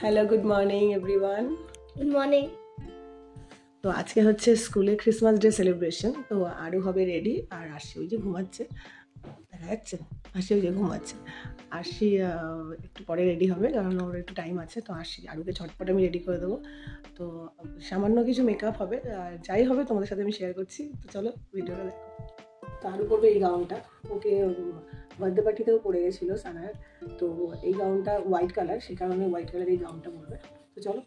Hello, good morning everyone. Good morning. তো আজকে হচ্ছে স্কুলে ক্রিসমাস ডে সেলিব্রেশন। তো আরও হবে রেডি, আর আরশি ওই যে ঘুমাচ্ছে, দেখা যাচ্ছে আরশি ওই যে ঘুমাচ্ছে। আরশি একটু পরে রেডি হবে, কারণ ওর একটু টাইম আছে। তো আরশি আরুকে ঝটপট আমি রেডি করে দেবো। তো সামান্য কিছু মেকআপ হবে, আর যাই হবে তোমাদের সাথে আমি শেয়ার করছি। তো চলো ভিডিওটা দেখো। তো আরু করবে এই গাউনটা, ওকে বার্থডে পার্টিতেও পরে গেছিলো সানার। তো এই গাউনটা হোয়াইট কালার, সেই কারণে হোয়াইট কালার এই গাউনটা পরবে। তো চলো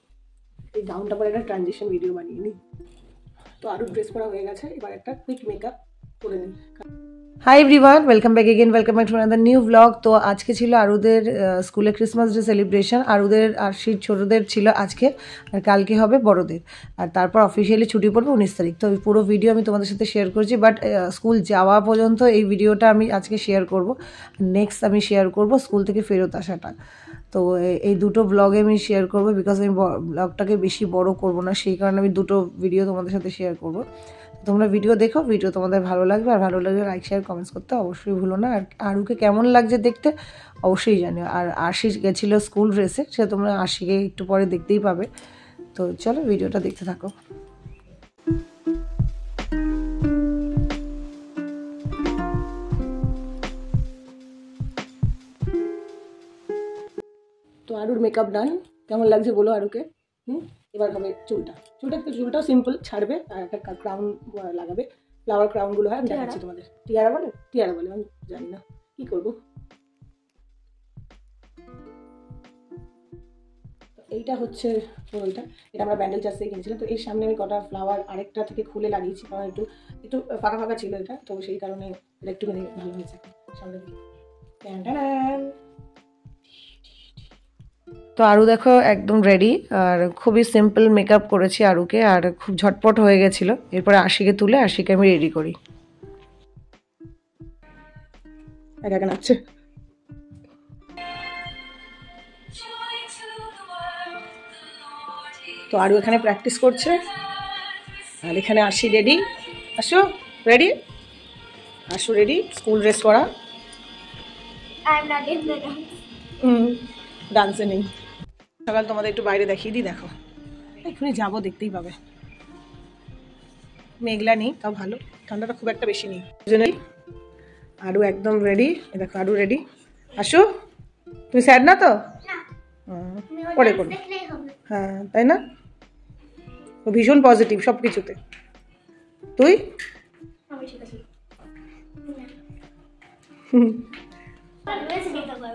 এই গাউনটা পরে একটা ট্রানজিশন ভিডিও বানিয়ে নিই। তো আরও ড্রেস পরা হয়ে গেছে, এবার একটা কুইক মেকআপ করে নিই। Hi everyone, welcome back again, welcome back to another new blog. তো আজকে ছিল আরুদের স্কুলে ক্রিসমাস ডে সেলিব্রেশন। আরুদের আর ছোটোদের ছিল আজকে, আর কালকে হবে বড়দের, আর তারপর অফিসিয়ালি ছুটি পড়বে 19 তারিখ। তো এই পুরো ভিডিও আমি তোমাদের সাথে শেয়ার করছি, বাট স্কুল যাওয়া পর্যন্ত এই ভিডিওটা আমি আজকে শেয়ার করব। নেক্সট আমি শেয়ার করব স্কুল থেকে ফেরত আসাটা। তো এই দুটো ব্লগে আমি শেয়ার করবো, বিকজ আমি ব্লগটাকে বেশি বড় করব না, সেই কারণে আমি দুটো ভিডিও তোমাদের সাথে শেয়ার করব। তোমরা ভিডিও দেখো, ভিডিও তোমাদের ভালো লাগবে, আর ভালো লাগলে লাইক শেয়ার কমেন্টস করতে অবশ্যই ভুলো না। আর আরুকে কেমন লাগছে দেখতে অবশ্যই জানিও। আর আশি গেছিলো স্কুল ড্রেসে, সে তোমরা আশিকে একটু পরে দেখতেই পাবে। তো চলো ভিডিওটা দেখতে থাকো। তো আরুর মেকআপ ডান, কেমন লাগছে বলো আরুকে? এবার হবে চুলটাও সিম্পল ছাড়বে, আর একটা ক্রাউন লাগাবে। ফ্লাওয়ার ক্রাউনগুলো হয়, আমি দেখাচ্ছি তোমাদের। টিয়ারা বলে আমি জানি না কি করবো। এইটা হচ্ছে ওইটা, এটা আমরা ব্যান্ডেল চার্জ থেকে কিনেছিলাম। তো এর সামনে আমি কটা ফ্লাওয়ার আরেকটা থেকে খুলে লাগিয়েছি, কারণ একটু ফাঁকা ফাঁকা ছিল এটা, তো সেই কারণে এটা একটুখানি ভালো হয়েছে সামনে দিকে। তো আরু দেখো একদম রেডি, আর খুবই সিম্পল মেকআপ করেছি আরুকে, আর খুব ঝটপট হয়ে গেছিলো। এরপরে আশিকে তুলে আশিকে আমি রেডি করি। একা একা নাচছে। তো আরু এখানে প্র্যাকটিস করছে, আর এখানে আশি রেডি। আসো রেডি, আসো রেডি, স্কুল ড্রেস পরা। ডান্সে নেই। সকাল তোমাদের একটু বাইরে দেখিয়ে দিই, দেখো এক্ষুনি যাবো, দেখতেই পাবে। মেঘলা নেই, তাও ভালো, ঠান্ডাটা খুব একটা বেশি নেই। আরু একদম রেডি, দেখো আরু রেডি। আসো, তুমি স্যাড না তো? পরে করো। হ্যাঁ তাই না, ও ভীষণ পজিটিভ সব কিছুতে। তুই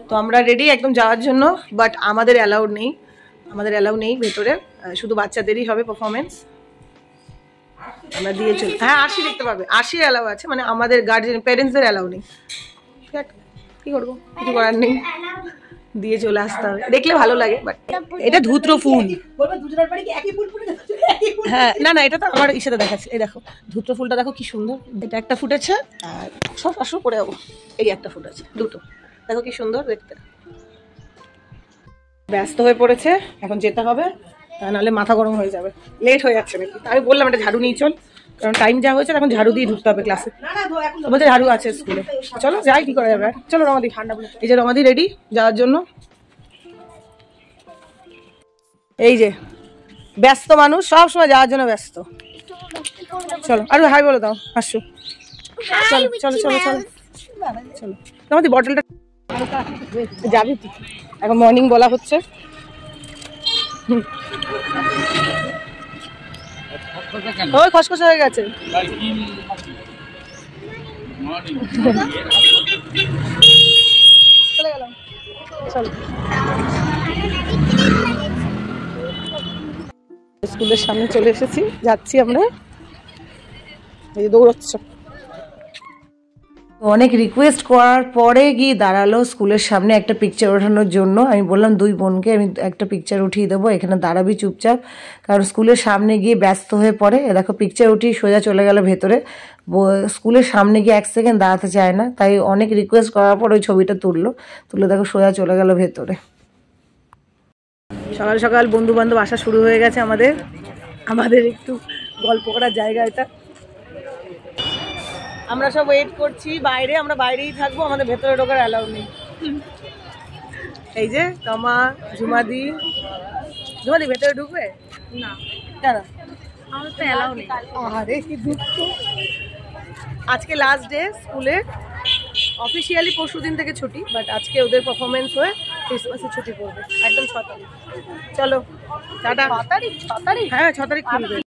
তো আমরা রেডি একদম যাওয়ার জন্য, বাট আমাদের অ্যালাউড নেই ভেতরে, শুধু বাচ্চাদেরই হবে পারফরমেন্স। আমরা দিয়ে চলি। হ্যাঁ আশি দেখতে পাবে, আশি অ্যালাউ আছে, মানে আমাদের গার্জিয়ান প্যারেন্টসদের অ্যালাউ নেই। কি করবো, কিছু করার নেই, দিয়ে চলে আসতে হবে। দেখলে ভালো লাগে, বাট এটা ধুত্র ফুল। হ্যাঁ না এটা তো আমার ইসেতে দেখাচ্ছে। এই দেখো ধুত্র ফুলটা দেখো কি সুন্দর, এটা একটা ফুটেছে, আর সব আসো করে যাবো। এই একটা ফুটেছে, দুটো দেখো কি সুন্দর দেখতে। ব্যস্ত হয়ে পড়েছে, এখন যেতে হবে, তা নাহলে মাথা গরম হয়ে যাবে, লেট হয়ে যাচ্ছে নাকি। আমি বললাম একটা ঝাড়ু নিয়ে চল, কারণ টাইম যা হয়েছে এখন ঝাড়ু দিয়ে ঢুকতে হবে ক্লাসে। বলছে ঝাড়ু আছে স্কুলে, চলো যাই, কি করা যাবে। চলো রমাদি, এই যে রমাদি রেডি যাওয়ার জন্য। এই যে ব্যস্ত মানুষ, সব সময় যাওয়ার জন্য ব্যস্ত। চলো আরো হাই বলে দাও, আসো চলো চলো চলো চলো চলো। রমাদি বটলটা যাবি তো, এখন মর্নিং বলা হচ্ছে। ওই খসখসে হয়ে গেছে। চলে গেলাম, চলো। স্কুলের সামনে চলে এসেছি, যাচ্ছি আমরা। এই দৌড়চ্ছ। অনেক রিকোয়েস্ট করার পরে গিয়ে দাঁড়ালো স্কুলের সামনে একটা পিকচার ওঠানোর জন্য। আমি বললাম দুই বোনকে আমি একটা পিকচার উঠিয়ে দেবো, এখানে দাঁড়াবি চুপচাপ, কারণ স্কুলের সামনে গিয়ে ব্যস্ত হয়ে পড়ে। দেখো পিকচার উঠিয়ে সোজা চলে গেল ভেতরে, স্কুলের সামনে গিয়ে এক সেকেন্ড দাঁড়াতে চায় না। তাই অনেক রিকোয়েস্ট করার পর ওই ছবিটা তুলে দেখো সোজা চলে গেল ভেতরে। সকাল সকাল বন্ধু বান্ধব আসা শুরু হয়ে গেছে আমাদের একটু গল্প করার জায়গা এটা। আমরা সব ওয়েট করছি বাইরে, আমরা বাইরেই থাকবো, আমাদের ভেতরে ঢোকার অ্যালাউ নেই। এই যে তমা, ঝুমাদি, জুমালি ভেতরে ঢুকবে না, কেন? আমার তো এলাও নেই। আরে কি দুঃখ। আজকে লাস্ট ডে স্কুলে, অফিসিয়ালি পরশু দিন থেকে ছুটি, বাট আজকে ওদের পারফরমেন্স হয়ে ক্রিসমাসে ছুটি পড়বে একদম 6 তারিখ। চলো টাটা। 6 তারিখ? 6 তারিখ? হ্যাঁ 6 তারিখ খুলবে।